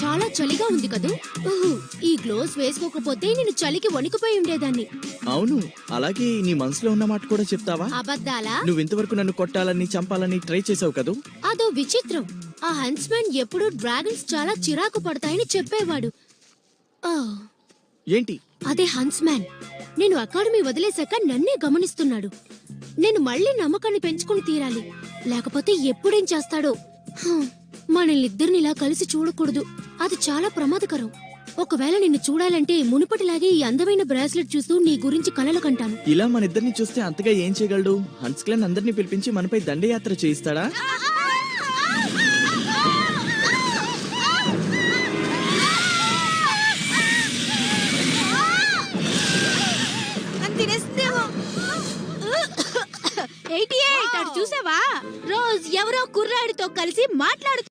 చాలా చలిగా ఉంది కదూ. ఈ గ్లోవ్స్ వేసుకోకపోతే నేను చలికి వణికిపోయి ఉండేదాన్ని. అవును, అలాగే నీ మనసులో ఉన్న మాట కూడా చెప్తావా? అబద్ధాలా? నువ్వు ఇంతవరకు నన్ను కొట్టాలని చంపాలని ట్రై చేసావు కదూ. అదో విచిత్రం. ఆ హన్స్మెన్ ఎప్పుడూ డ్రాగన్స్ చాలా చిరాకు పడతాయని చెప్పేవాడు. ఏంటి? అదే హన్స్మ్యాన్. నేను అకాడమీ వదిలేశాక నన్నే గమనిస్తున్నాడు. నేను మళ్ళీ నమ్మకాన్ని పెంచుకుని తీరాలి, లేకపోతే ఎప్పుడేం చేస్తాడో. మనల్నిద్దరిని ఇలా కలిసి చూడకూడదు, అది చాలా ప్రమాదకరం. ఒకవేళ నిన్ను చూడాలంటే మునుపటిలాగే ఈ అందమైన బ్రాస్లెట్ చూస్తూ నీ గురించి కలలు కంటాను. ఇలా మన ఇద్దరిని చూస్తే అంతగా ఏం చేయగలడు? హన్స్క్లన్ అందరినీ పిలిపించి మనపై దండయాత్ర చేయిస్తాడా? చూసావా, రోజ్ ఎవరో కుర్రాడితో కలిసి మాట్లాడుతూ